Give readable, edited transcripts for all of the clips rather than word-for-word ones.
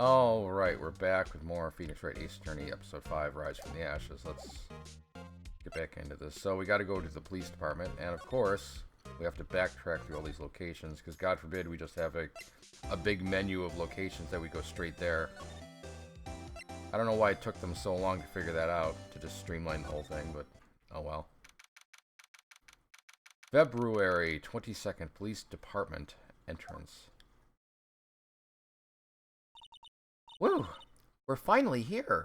All right, we're back with more Phoenix Wright Ace Attorney, Episode 5, Rise from the Ashes. Let's get back into this. So we got to go to the police department, and of course, we have to backtrack through all these locations, because God forbid we just have a big menu of locations that we go straight there. I don't know why it took them so long to figure that out, to just streamline the whole thing, but oh well. February 22nd, Police Department entrance. Woo! We're finally here!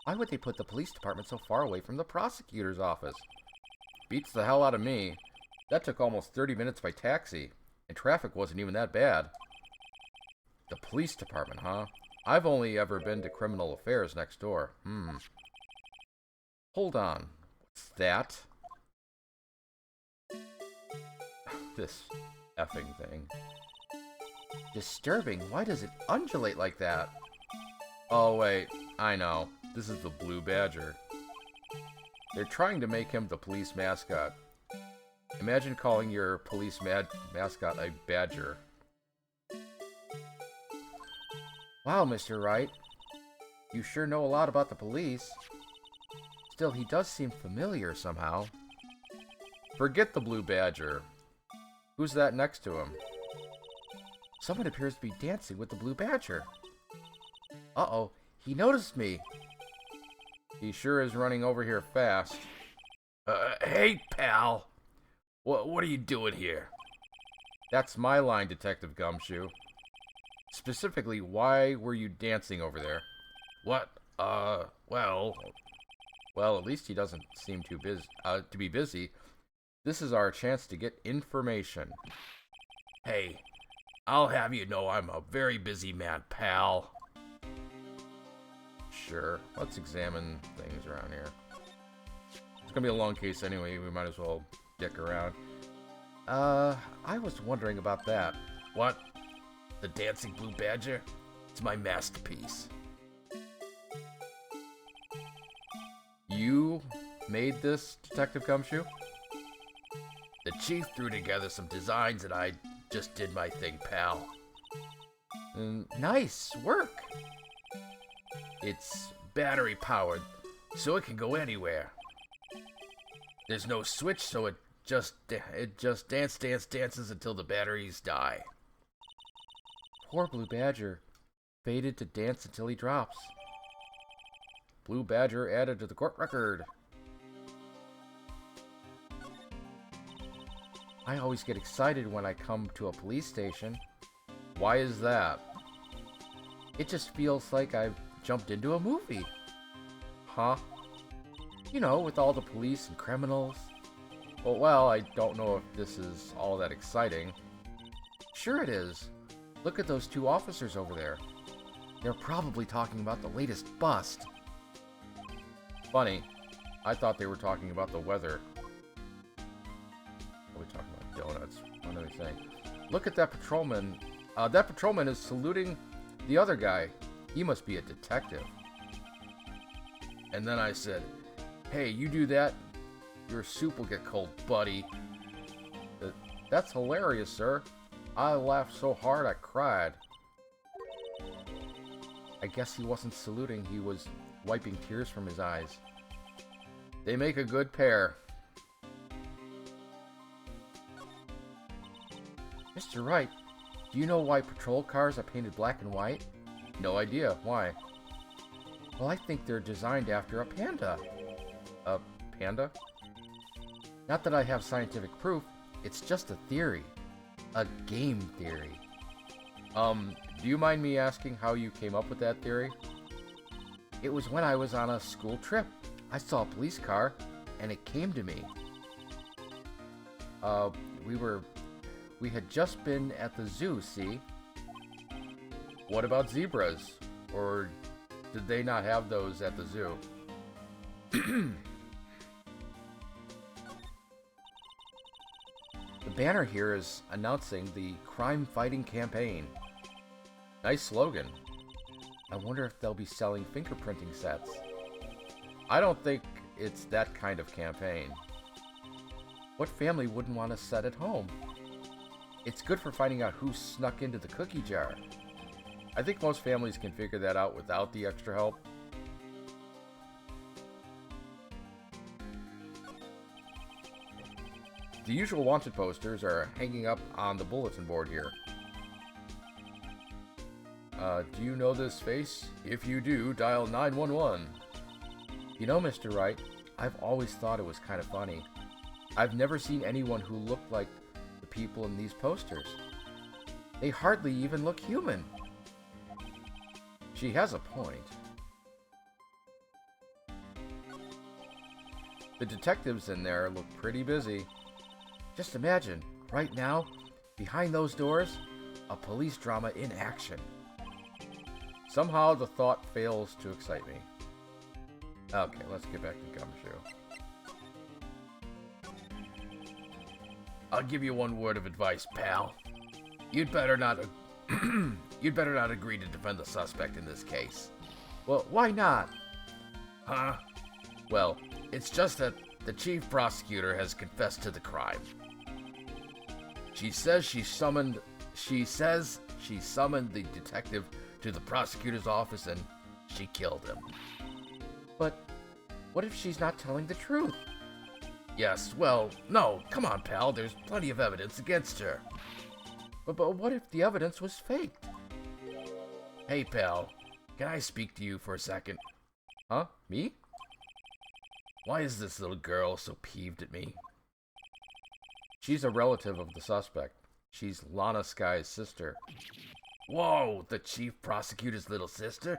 Why would they put the police department so far away from the prosecutor's office? Beats the hell out of me. That took almost 30 minutes by taxi, and traffic wasn't even that bad. The police department, huh? I've only ever been to criminal affairs next door. Hold on. What's that? This effing thing. Disturbing. Why does it undulate like that? Oh, wait. I know. This is the Blue Badger. They're trying to make him the police mascot. Imagine calling your police mascot a badger. Wow, Mr. Wright. You sure know a lot about the police. Still, he does seem familiar somehow. Forget the Blue Badger. Who's that next to him? Someone appears to be dancing with the Blue Badger. Uh-oh, he noticed me. He sure is running over here fast. Hey, pal. What are you doing here? That's my line, Detective Gumshoe. Specifically, why were you dancing over there? What? Well, at least he doesn't seem too busy, to be busy. This is our chance to get information. Hey, I'll have you know I'm a very busy man, pal. Sure, let's examine things around here. It's gonna be a long case anyway, we might as well dick around. I was wondering about that. What? The dancing Blue Badger? It's my masterpiece. You made this, Detective Gumshoe? The chief threw together some designs and I just did my thing, pal. Nice work. It's battery powered, so it can go anywhere. There's no switch, so it just dances until the batteries die. Poor Blue Badger. Fated to dance until he drops. Blue Badger added to the court record. I always get excited when I come to a police station. Why is that? It just feels like I've jumped into a movie. Huh? You know, with all the police and criminals. Well, I don't know if this is all that exciting. Sure it is. Look at those two officers over there. They're probably talking about the latest bust. Funny. I thought they were talking about the weather. Are we talking about donuts? What are they saying? Look at that patrolman. That patrolman is saluting the other guy. He must be a detective. And then I said, hey, you do that, your soup will get cold, buddy. That's hilarious, sir. I laughed so hard I cried. I guess he wasn't saluting, he was wiping tears from his eyes. They make a good pair. Mr. Wright, do you know why patrol cars are painted black and white? No idea. Why? Well, I think they're designed after a panda. A panda? Not that I have scientific proof, it's just a theory. A game theory. Do you mind me asking how you came up with that theory? It was when I was on a school trip. I saw a police car, and it came to me. We had just been at the zoo, see? What about zebras? Or did they not have those at the zoo? The banner here is announcing the crime-fighting campaign. Nice slogan. I wonder if they'll be selling fingerprinting sets. I don't think it's that kind of campaign. What family wouldn't want a set at home? It's good for finding out who snuck into the cookie jar. I think most families can figure that out without the extra help. The usual wanted posters are hanging up on the bulletin board here. Do you know this face? If you do, dial 911. You know, Mr. Wright, I've always thought it was kind of funny. I've never seen anyone who looked like the people in these posters. They hardly even look human. She has a point. The detectives in there look pretty busy. Just imagine, right now, behind those doors, a police drama in action. Somehow the thought fails to excite me. Okay, let's get back to Gumshoe. I'll give you one word of advice, pal. You'd better not agree to defend the suspect in this case. Well, why not? Huh? Well, it's just that the chief prosecutor has confessed to the crime. She says she summoned the detective to the prosecutor's office and she killed him. But what if she's not telling the truth? Yes, well, no, come on, pal, there's plenty of evidence against her. But what if the evidence was faked? Hey, pal, can I speak to you for a second? Huh? Me? Why is this little girl so peeved at me? She's a relative of the suspect. She's Lana Sky's sister. Whoa, the chief prosecutor's little sister?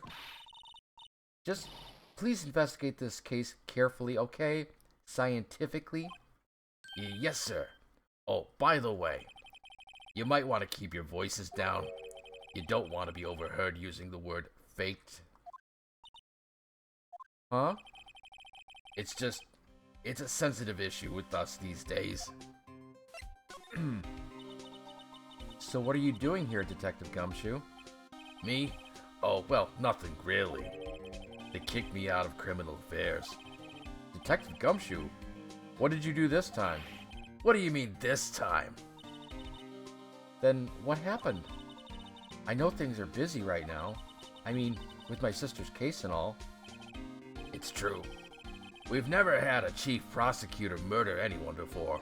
Just please investigate this case carefully, okay? Scientifically? Yes, sir. Oh, by the way, you might want to keep your voices down. You don't want to be overheard using the word faked. Huh? It's a sensitive issue with us these days. So what are you doing here, Detective Gumshoe? Me? Oh, well, nothing really. They kicked me out of criminal affairs. Detective Gumshoe? What did you do this time? What do you mean, this time? Then what happened? I know things are busy right now. I mean, with my sister's case and all. It's true. We've never had a chief prosecutor murder anyone before.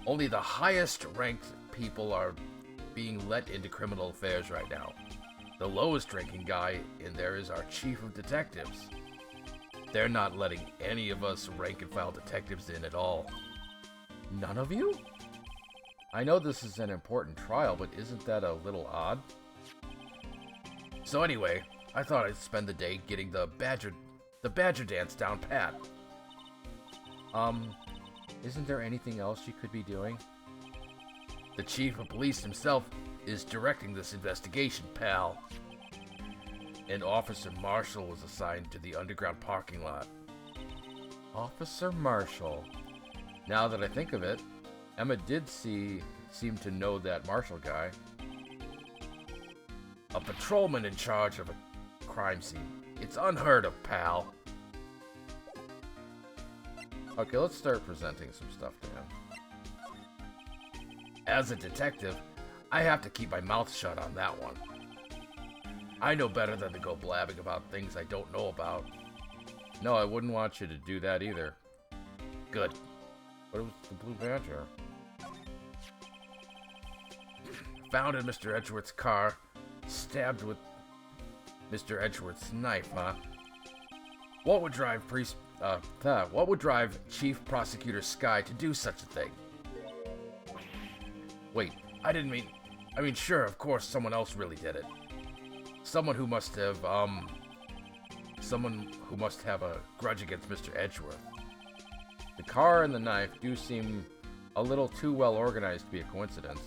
Only the highest ranked people are being let into criminal affairs right now. The lowest ranking guy in there is our chief of detectives. They're not letting any of us rank and file detectives in at all. None of you? I know this is an important trial, but isn't that a little odd? So anyway, I thought I'd spend the day getting the badger dance down pat. Isn't there anything else you could be doing? The chief of police himself is directing this investigation, pal. And Officer Marshall was assigned to the underground parking lot. Officer Marshall. Now that I think of it, Emma did seem to know that Marshall guy. A patrolman in charge of a crime scene. It's unheard of, pal. Okay, let's start presenting some stuff to him. As a detective, I have to keep my mouth shut on that one. I know better than to go blabbing about things I don't know about. No, I wouldn't want you to do that either. Good. What was the blue badger? Found in Mr. Edgeworth's car, stabbed with Mr. Edgeworth's knife, huh? What would drive Chief Prosecutor Sky to do such a thing? Wait, I mean, sure, of course, someone else really did it. Someone who must have a grudge against Mr. Edgeworth. The car and the knife do seem a little too well organized to be a coincidence.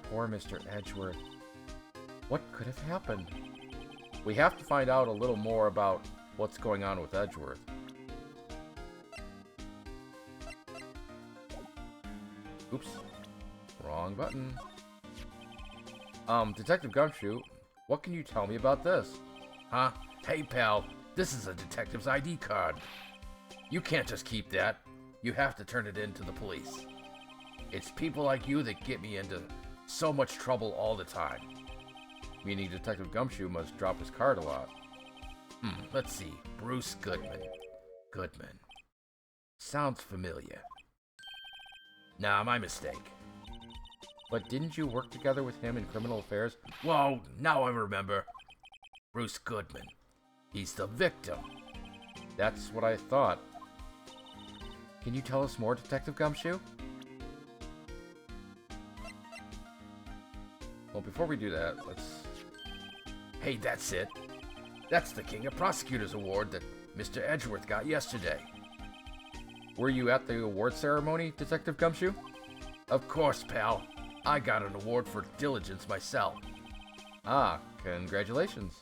Poor Mr. Edgeworth. What could have happened? We have to find out a little more about what's going on with Edgeworth. Oops. Wrong button. Detective Gumshoe, what can you tell me about this? Huh? Hey, pal, this is a detective's ID card. You can't just keep that. You have to turn it in to the police. It's people like you that get me into so much trouble all the time. Meaning Detective Gumshoe must drop his card a lot. Let's see. Bruce Goodman. Goodman. Sounds familiar. Nah, my mistake. But didn't you work together with him in criminal affairs? Whoa, now I remember. Bruce Goodman. He's the victim. That's what I thought. Can you tell us more, Detective Gumshoe? Well, before we do that, let's... Hey, that's it. That's the King of Prosecutors Award that Mr. Edgeworth got yesterday. Were you at the award ceremony, Detective Gumshoe? Of course, pal. I got an award for diligence myself. Ah, congratulations.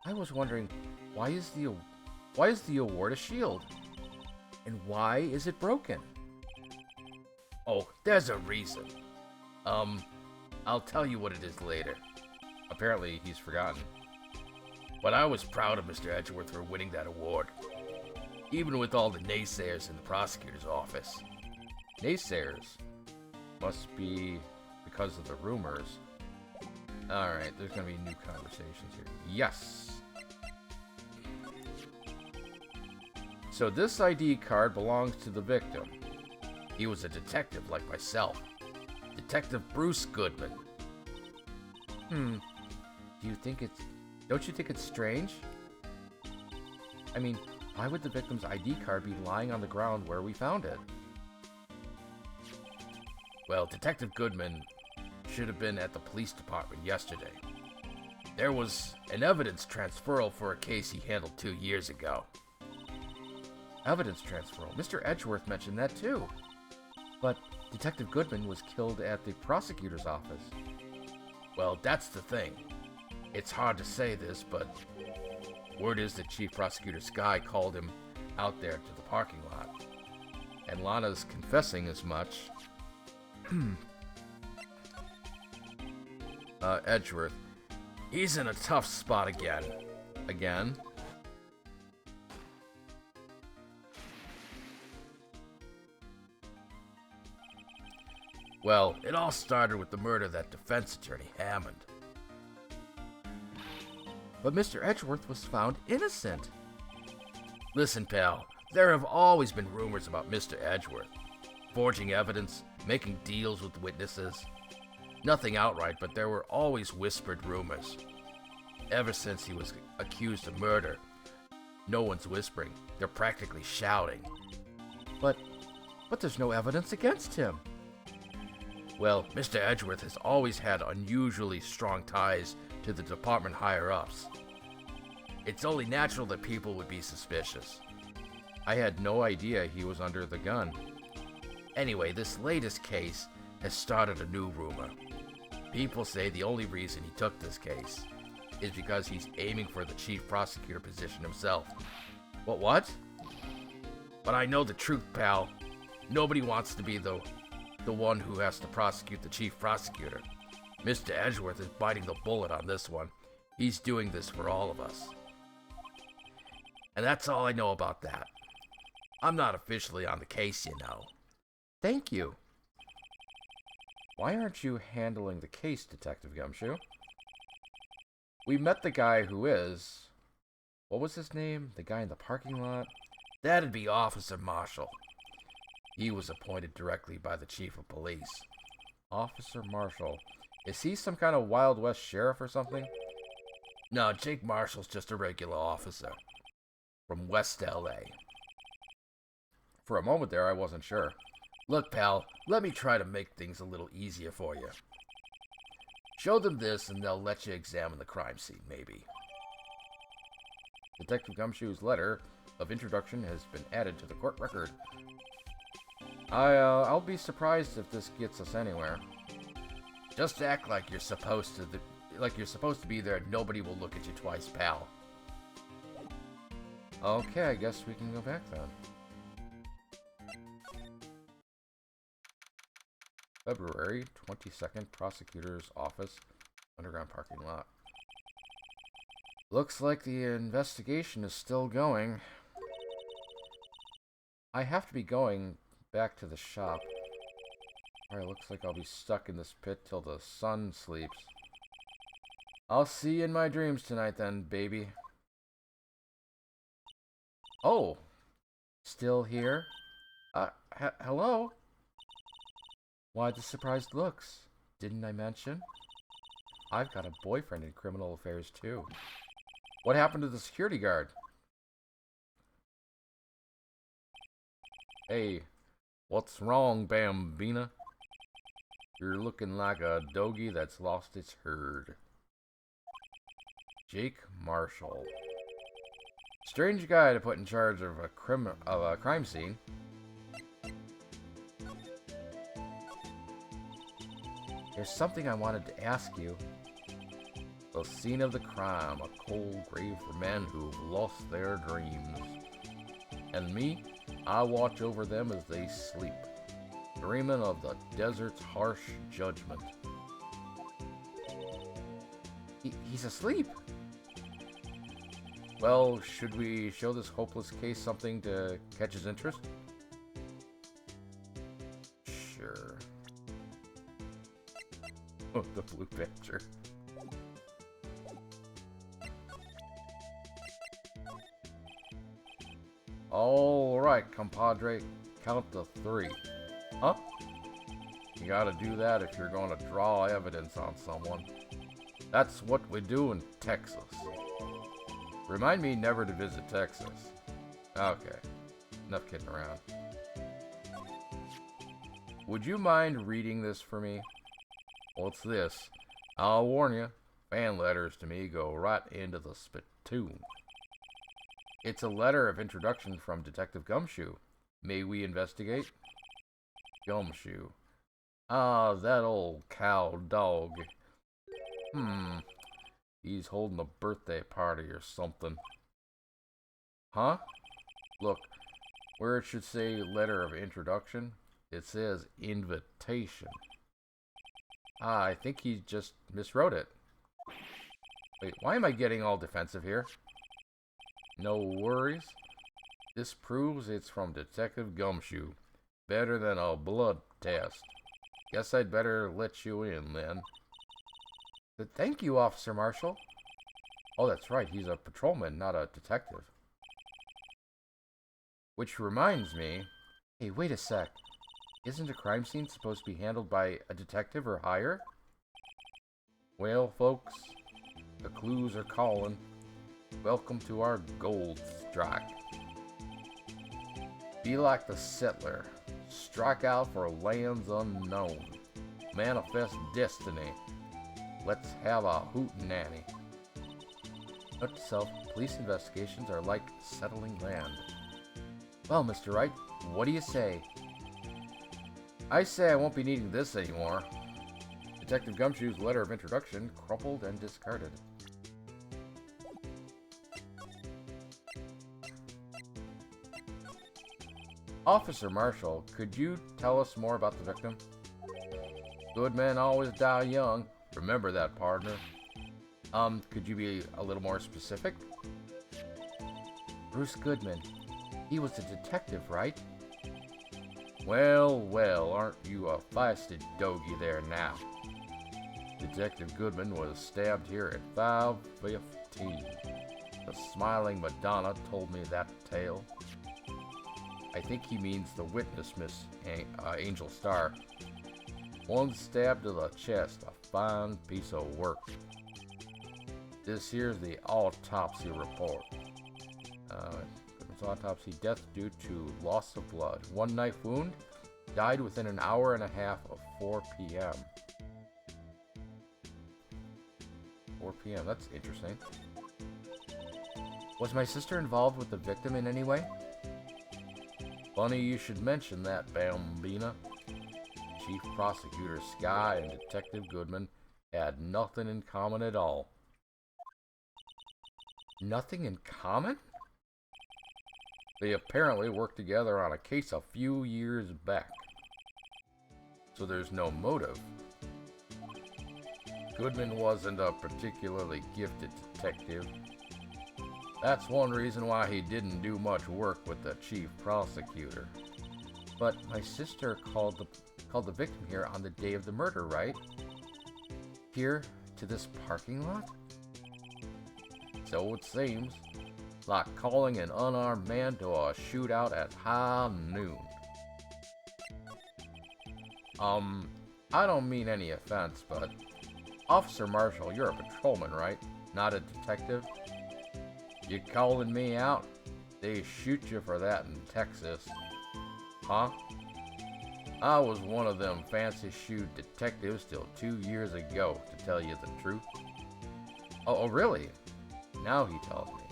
I was wondering, why is the award a shield? And why is it broken? Oh, there's a reason. I'll tell you what it is later. Apparently, he's forgotten. But I was proud of Mr. Edgeworth for winning that award. Even with all the naysayers in the prosecutor's office. Naysayers? Must be because of the rumors. Alright, there's gonna be new conversations here. Yes! So this ID card belongs to the victim. He was a detective like myself. Detective Bruce Goodman. Don't you think it's strange? I mean, why would the victim's ID card be lying on the ground where we found it? Well, Detective Goodman should have been at the police department yesterday. There was an evidence transferal for a case he handled 2 years ago. Evidence transferal? Mr. Edgeworth mentioned that too. But Detective Goodman was killed at the prosecutor's office. Well, that's the thing. It's hard to say this, but word is that Chief Prosecutor Sky called him out there to the parking lot. And Lana's confessing as much. Edgeworth. He's in a tough spot again. Again? Well, it all started with the murder of that defense attorney, Hammond. But Mr. Edgeworth was found innocent. Listen, pal, there have always been rumors about Mr. Edgeworth. Forging evidence, making deals with witnesses. Nothing outright, but there were always whispered rumors. Ever since he was accused of murder, no one's whispering. They're practically shouting. But there's no evidence against him. Well, Mr. Edgeworth has always had unusually strong ties to the department higher-ups. It's only natural that people would be suspicious. I had no idea he was under the gun. Anyway, this latest case has started a new rumor. People say the only reason he took this case is because he's aiming for the chief prosecutor position himself. What? But I know the truth, pal. Nobody wants to be the one who has to prosecute the chief prosecutor. Mr. Edgeworth is biting the bullet on this one. He's doing this for all of us. And that's all I know about that. I'm not officially on the case, you know. Thank you. Why aren't you handling the case, Detective Gumshoe? We met the guy who is... What was his name? The guy in the parking lot? That'd be Officer Marshall. He was appointed directly by the chief of police. Officer Marshall. Is he some kind of Wild West sheriff or something? No, Jake Marshall's just a regular officer. From West LA. For a moment there, I wasn't sure. Look, pal, let me try to make things a little easier for you. Show them this and they'll let you examine the crime scene, maybe. Detective Gumshoe's letter of introduction has been added to the court record. I'll be surprised if this gets us anywhere. Just act like you're supposed to be there and nobody will look at you twice, pal. Okay, I guess we can go back then. February 22nd, Prosecutor's Office, underground parking lot. Looks like the investigation is still going. I have to be going back to the shop. Alright, looks like I'll be stuck in this pit till the sun sleeps. I'll see you in my dreams tonight then, baby. Oh, still here? Hello? Why the surprised looks? Didn't I mention? I've got a boyfriend in criminal affairs too. What happened to the security guard? Hey, what's wrong, Bambina? You're looking like a doggy that's lost its herd. Jake Marshall. Strange guy to put in charge of a crime scene. There's something I wanted to ask you. The scene of the crime, a cold grave for men who've lost their dreams. And me, I watch over them as they sleep, dreaming of the desert's harsh judgment. He's asleep. Well, should we show this hopeless case something to catch his interest? Sure. Oh, the blue picture. Alright, compadre. Count to 3. Huh? You gotta do that if you're gonna draw evidence on someone. That's what we do in Texas. Remind me never to visit Texas. Okay. Enough kidding around. Would you mind reading this for me? What's this? I'll warn you. Fan letters to me go right into the spittoon. It's a letter of introduction from Detective Gumshoe. May we investigate? Gumshoe. Ah, that old cow dog. He's holding a birthday party or something. Huh? Look, where it should say letter of introduction, it says invitation. Ah, I think he just miswrote it. Wait, why am I getting all defensive here? No worries. This proves it's from Detective Gumshoe. Better than a blood test. Guess I'd better let you in then. But thank you, Officer Marshall. Oh, that's right. He's a patrolman, not a detective. Which reminds me... Hey, wait a sec. Isn't a crime scene supposed to be handled by a detective or higher? Well, folks, the clues are calling. Welcome to our gold strike. Be like the settler. Strike out for lands unknown. Manifest destiny. Let's have a hootenanny. Note to self, police investigations are like settling land. Well, Mr. Wright, what do you say? I say I won't be needing this anymore. Detective Gumshoe's letter of introduction crumpled and discarded. Officer Marshall, could you tell us more about the victim? Good men always die young. Remember that, partner. Could you be a little more specific? Bruce Goodman. He was a detective, right? Well, well, aren't you a feisty doggy there now? Detective Goodman was stabbed here at 5:15. The smiling Madonna told me that tale. I think he means the witness, Miss Angel Star. One stab to the chest, a fine piece of work. This here's the autopsy report. Goodman's autopsy, death due to loss of blood. One knife wound, died within an hour and a half of 4 p.m. 4 p.m., that's interesting. Was my sister involved with the victim in any way? Funny you should mention that, Bambina. Chief Prosecutor Sky and Detective Goodman had nothing in common at all. Nothing in common? They apparently worked together on a case a few years back. So there's no motive. Goodman wasn't a particularly gifted detective. That's one reason why he didn't do much work with the chief prosecutor. But my sister called the victim here on the day of the murder, right? Here, to this parking lot? So it seems. Like calling an unarmed man to a shootout at high noon. I don't mean any offense, but Officer Marshall, you're a patrolman, right? Not a detective? You calling me out? They shoot you for that in Texas. Huh? I was one of them fancy shoe detectives till 2 years ago, to tell you the truth. Oh, really? Now he tells me.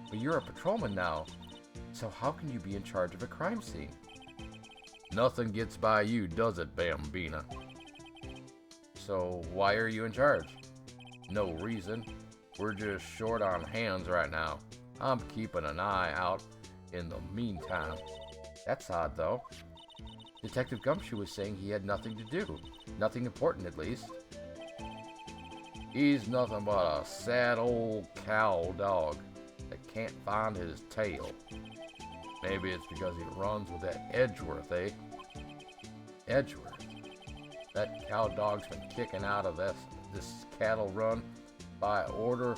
But you're a patrolman now, so how can you be in charge of a crime scene? Nothing gets by you, does it, Bambina? So why are you in charge? No reason. We're just short on hands right now. I'm keeping an eye out in the meantime. That's odd, though. Detective Gumshoe was saying he had nothing to do. Nothing important, at least. He's nothing but a sad old cow dog that can't find his tail. Maybe it's because he runs with that Edgeworth, eh? Edgeworth? That cow dog's been kicking out of this cattle run by order.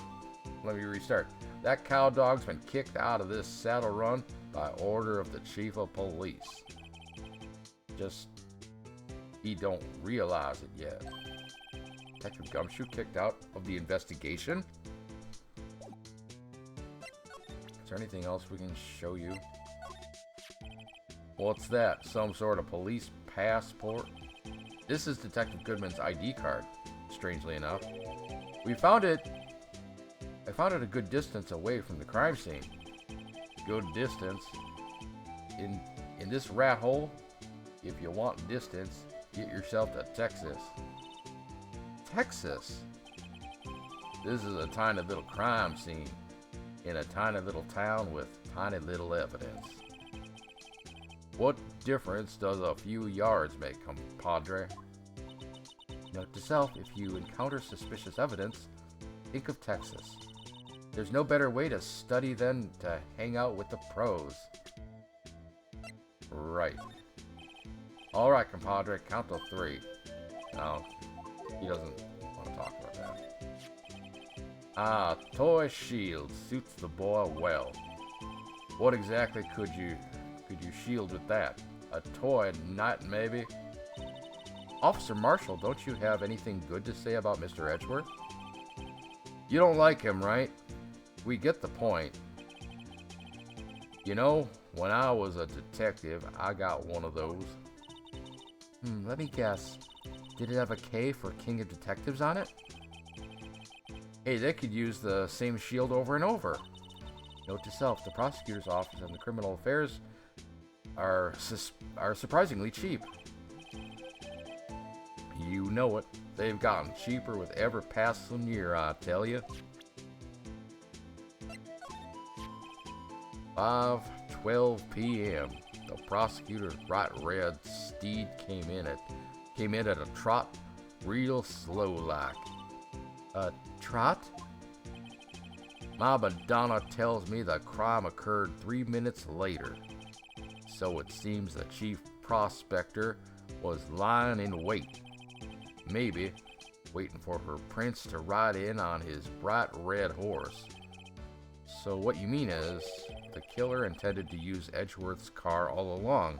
Let me restart. That cow dog's been kicked out of this saddle run by order of the chief of police. Just, he don't realize it yet. Detective Gumshoe kicked out of the investigation? Is there anything else we can show you? What's that? Some sort of police passport? This is Detective Goodman's ID card, strangely enough. I found it a good distance away from the crime scene. Good distance? In this rat hole? If you want distance, get yourself to Texas. Texas? This is a tiny little crime scene in a tiny little town with tiny little evidence. What difference does a few yards make, compadre? Note to self, if you encounter suspicious evidence, think of Texas. There's no better way to study than to hang out with the pros. Right. Alright, compadre, count to 3. No, he doesn't want to talk about that. Ah, toy shield suits the boy well. What exactly could you shield with that? A toy knight, maybe? Officer Marshall, don't you have anything good to say about Mr. Edgeworth? You don't like him, right? We get the point. You know, when I was a detective, I got one of those. Let me guess. Did it have a K for King of Detectives on it? Hey, they could use the same shield over and over. Note to self, the prosecutor's office and the criminal affairs are surprisingly cheap. You know it. They've gotten cheaper with every passing year, I tell you. 5:12 p.m. The prosecutor's bright red steed came in at a trot, real slow like. A trot? My Madonna tells me the crime occurred 3 minutes later. So it seems the chief prospector was lying in wait. Maybe waiting for her prince to ride in on his bright red horse. So what you mean is, the killer intended to use Edgeworth's car all along.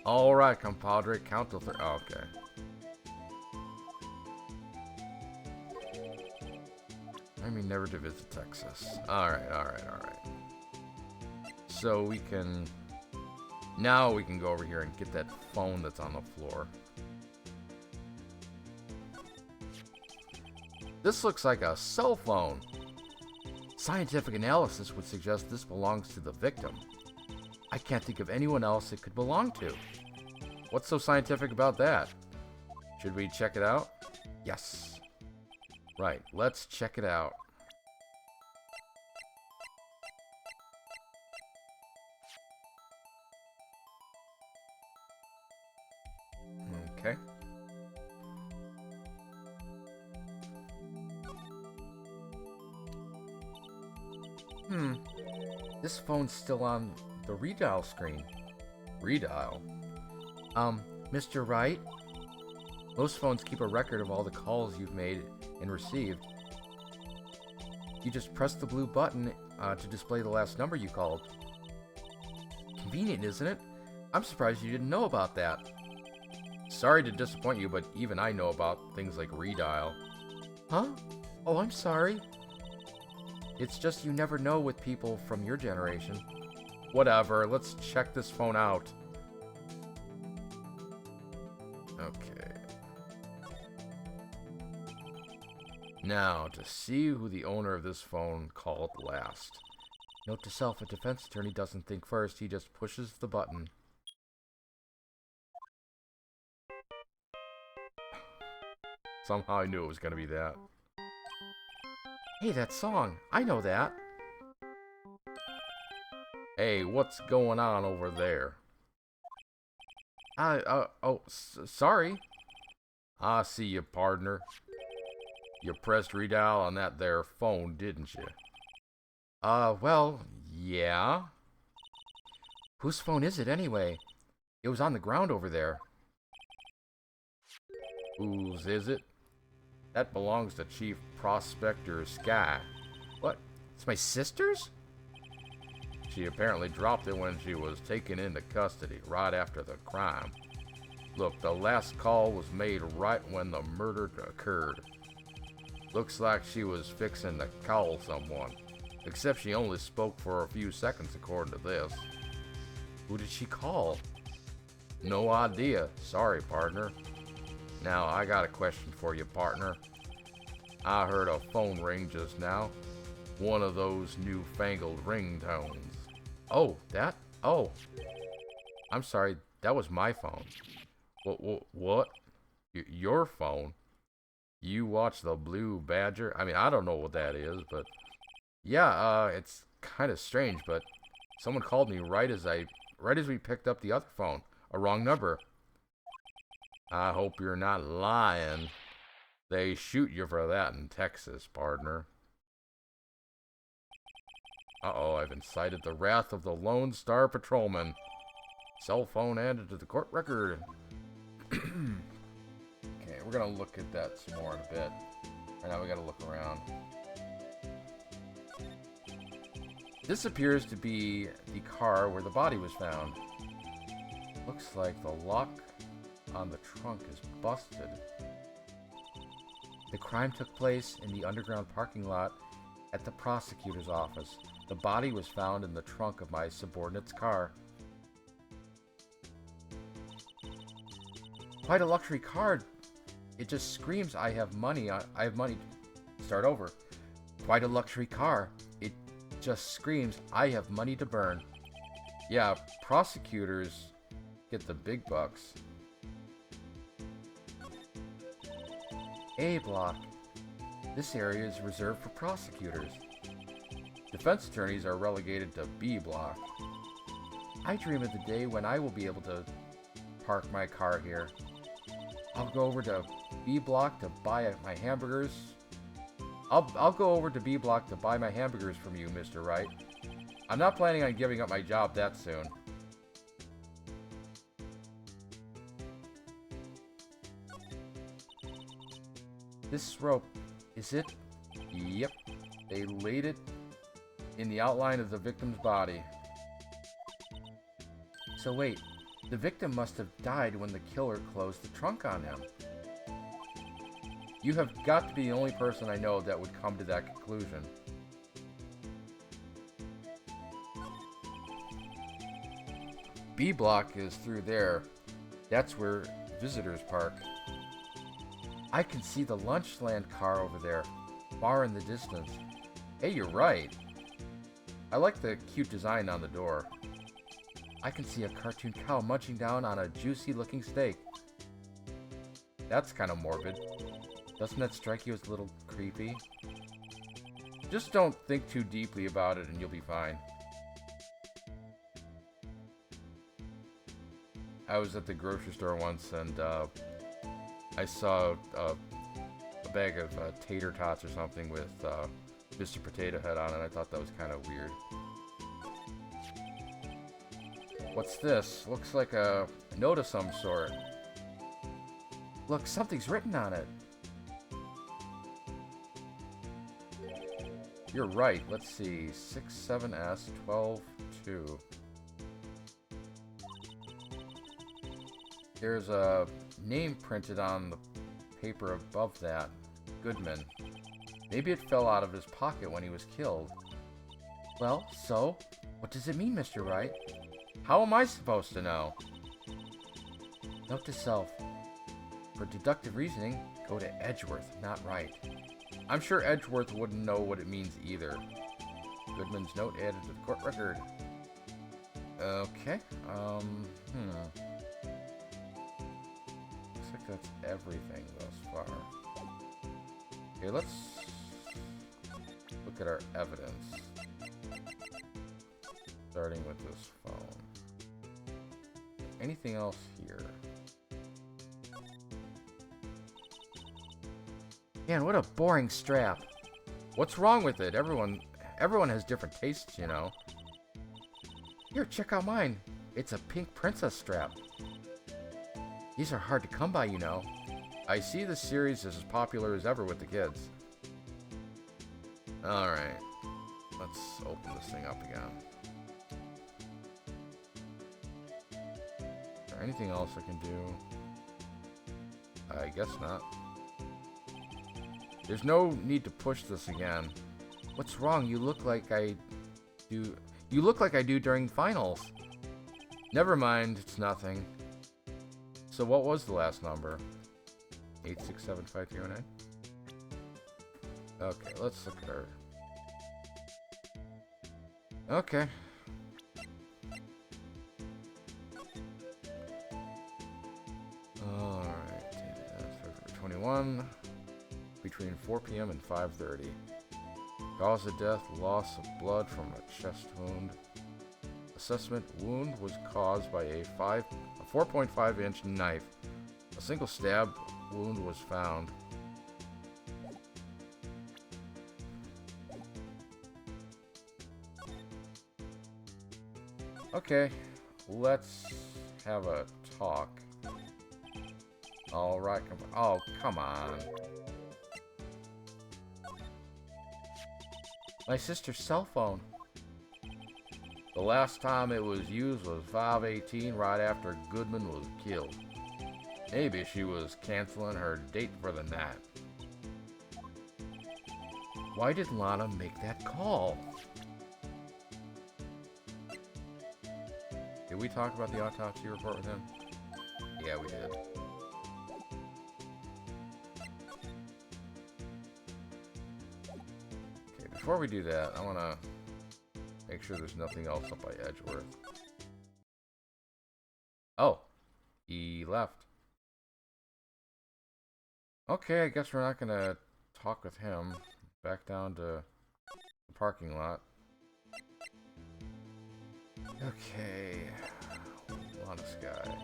Alright, compadre, count to 3. Okay. I mean, never to visit Texas. Alright. So we can... Now we can go over here and get that phone that's on the floor. This looks like a cell phone. Scientific analysis would suggest this belongs to the victim. I can't think of anyone else it could belong to. What's so scientific about that? Should we check it out? Yes. Right, let's check it out. Okay. This phone's still on the redial screen. Redial. Mr. Wright? Most phones keep a record of all the calls you've made and received. You just press the blue button to display the last number you called. Convenient, isn't it? I'm surprised you didn't know about that. Sorry to disappoint you, but even I know about things like Redial. Huh? Oh, I'm sorry. It's just you never know with people from your generation. Whatever, let's check this phone out. Okay. Now, to see who the owner of this phone called last. Note to self, a defense attorney doesn't think first, he just pushes the button. Somehow I knew it was going to be that. Hey, that song. I know that. Hey, what's going on over there? Sorry. I see you, partner. You pressed redial on that there phone, didn't you? Well, yeah. Whose phone is it anyway? It was on the ground over there. Whose is it? That belongs to Chief Prospector Sky. What? It's my sister's? She apparently dropped it when she was taken into custody right after the crime. Look, the last call was made right when the murder occurred. Looks like she was fixing to call someone. Except she only spoke for a few seconds according to this. Who did she call? No idea. Sorry, partner. Now, I got a question for you, partner. I heard a phone ring just now. One of those newfangled ringtones. Oh, that? Oh. I'm sorry, that was my phone. What? Your phone? You watch the Blue Badger? I mean, I don't know what that is, but... Yeah, it's kind of strange, but... Someone called me right as we picked up the other phone. A wrong number. I hope you're not lying. They shoot you for that in Texas, partner. Uh-oh, I've incited the wrath of the Lone Star Patrolman. Cell phone added to the court record. Okay, we're gonna look at that some more in a bit. Right now we gotta look around. This appears to be the car where the body was found. Looks like the lock on the trunk is busted. The crime took place in the underground parking lot at the prosecutor's office. The body was found in the trunk of my subordinate's car. Quite a luxury car. It just screams I have money. Start over. Quite a luxury car. It just screams I have money to burn. Yeah, prosecutors get the big bucks. A block. This area is reserved for prosecutors. Defense attorneys are relegated to B block. I dream of the day when I will be able to park my car here. I'll go over to B block to buy my hamburgers. I'll go over to B block to buy my hamburgers from you, Mr. Wright. I'm not planning on giving up my job that soon. This rope, is it? Yep. They laid it in the outline of the victim's body. So wait, the victim must have died when the killer closed the trunk on him. You have got to be the only person I know that would come to that conclusion. B block is through there. That's where visitors park. I can see the Lunchland car over there, far in the distance. Hey, you're right. I like the cute design on the door. I can see a cartoon cow munching down on a juicy-looking steak. That's kind of morbid. Doesn't that strike you as a little creepy? Just don't think too deeply about it and you'll be fine. I was at the grocery store once and I saw a bag of tater tots or something with Mr. Potato Head on it. I thought that was kind of weird. What's this? Looks like a note of some sort. Look, something's written on it. You're right. Let's see. 67S 122. There's a name printed on the paper above that. Goodman. Maybe it fell out of his pocket when he was killed. Well, so? What does it mean, Mr. Wright? How am I supposed to know? Note to self. For deductive reasoning, go to Edgeworth, not Wright. I'm sure Edgeworth wouldn't know what it means either. Goodman's note added to the court record. Okay. Looks like that's everything thus far. Okay, let's look at our evidence. Starting with this phone. Anything else here? Man, what a boring strap. What's wrong with it? Everyone has different tastes, you know. Here, check out mine. It's a pink princess strap. These are hard to come by, you know. I see the series is as popular as ever with the kids. Alright. Let's open this thing up again. Is there anything else I can do? I guess not. There's no need to push this again. What's wrong? You look like I do. You look like I do during finals. Never mind, it's nothing. So what was the last number? 8675309? Okay, let's look at her. Okay. Alright. February 21. Between 4 p.m. and 5:30. Cause of death, loss of blood from a chest wound. Assessment: wound was caused by a 4.5-inch knife. A single stab wound was found. Okay, let's have a talk. All right, oh, come on. My sister's cell phone. The last time it was used was 5/18, right after Goodman was killed. Maybe she was canceling her date for the night. Why did Lana make that call? Did we talk about the autopsy report with him? Yeah, we did. Okay, before we do that, I want to make sure there's nothing else up by Edgeworth. Oh, he left. Okay, I guess we're not going to talk with him. Back down to the parking lot. Okay. Honest guy.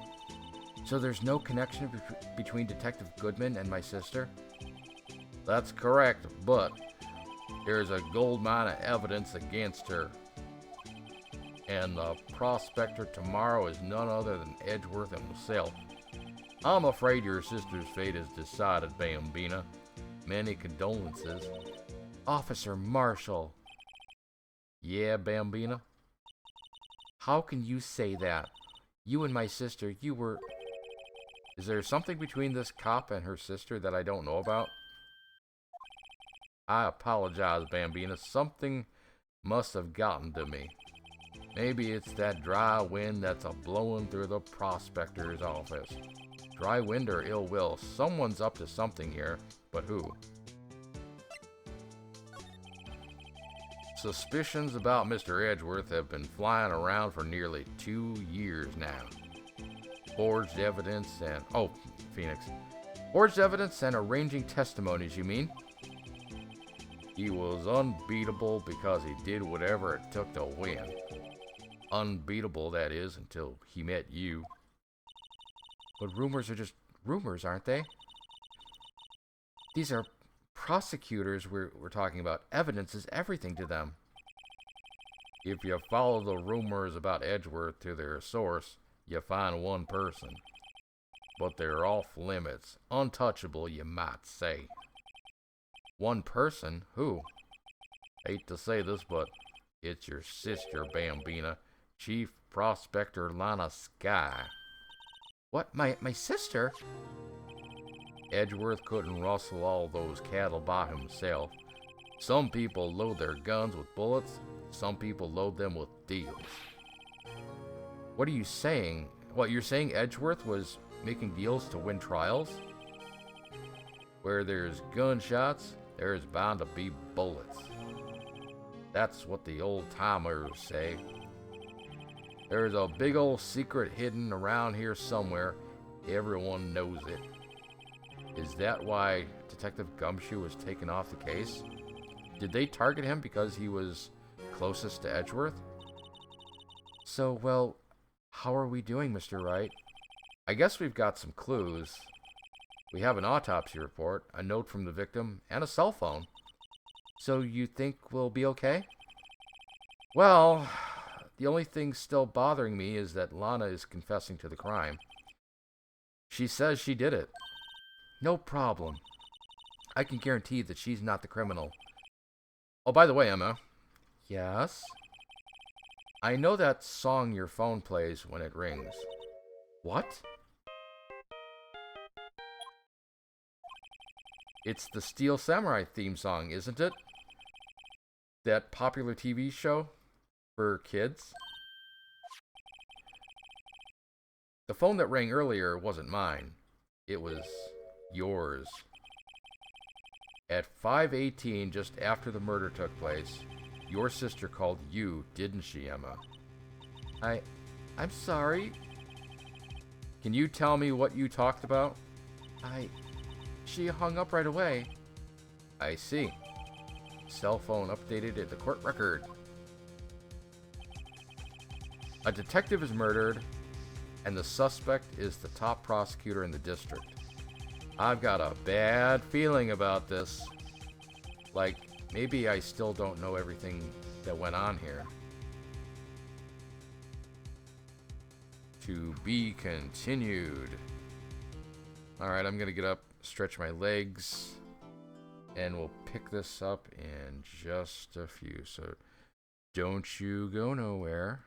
So there's no connection between Detective Goodman and my sister? That's correct, but there's a gold mine of evidence against her. And the prospector tomorrow is none other than Edgeworth himself. I'm afraid your sister's fate is decided, Bambina. Many condolences. Officer Marshall. Yeah, Bambina? How can you say that? You and my sister, you were... Is there something between this cop and her sister that I don't know about? I apologize, Bambina. Something must have gotten to me. Maybe it's that dry wind that's a-blowing through the prospector's office. Dry wind or ill will. Someone's up to something here, but who? Suspicions about Mr. Edgeworth have been flying around for nearly 2 years now. Forged evidence and... Oh, Phoenix. Forged evidence and arranging testimonies, you mean? He was unbeatable because he did whatever it took to win. Unbeatable, that is, until he met you. But rumors are just rumors, aren't they? These are prosecutors we're talking about. Evidence is everything to them. If you follow the rumors about Edgeworth to their source, you find one person. But they're off limits. Untouchable, you might say. One person? Who? Hate to say this, but it's your sister, Bambina. Chief Prospector Lana Sky. What? My sister? Edgeworth couldn't rustle all those cattle by himself. Some people load their guns with bullets, some people load them with deals. What are you saying? What, you're saying Edgeworth was making deals to win trials? Where there's gunshots, there's bound to be bullets. That's what the old-timers say. There's a big old secret hidden around here somewhere. Everyone knows it. Is that why Detective Gumshoe was taken off the case? Did they target him because he was closest to Edgeworth? So, well, how are we doing, Mr. Wright? I guess we've got some clues. We have an autopsy report, a note from the victim, and a cell phone. So you think we'll be okay? Well, the only thing still bothering me is that Lana is confessing to the crime. She says she did it. No problem. I can guarantee that she's not the criminal. Oh, by the way, Emma. Yes? I know that song your phone plays when it rings. What? It's the Steel Samurai theme song, isn't it? That popular TV show for kids. The phone that rang earlier wasn't mine. It was yours. At 5:18, just after the murder took place, your sister called you, didn't she, Emma? I'm sorry. Can you tell me what you talked about? She hung up right away. I see. Cell phone updated at the court record. A detective is murdered, and the suspect is the top prosecutor in the district. I've got a bad feeling about this. Like, maybe I still don't know everything that went on here. To be continued. Alright, I'm gonna get up, stretch my legs, and we'll pick this up in just a few. So don't you go nowhere.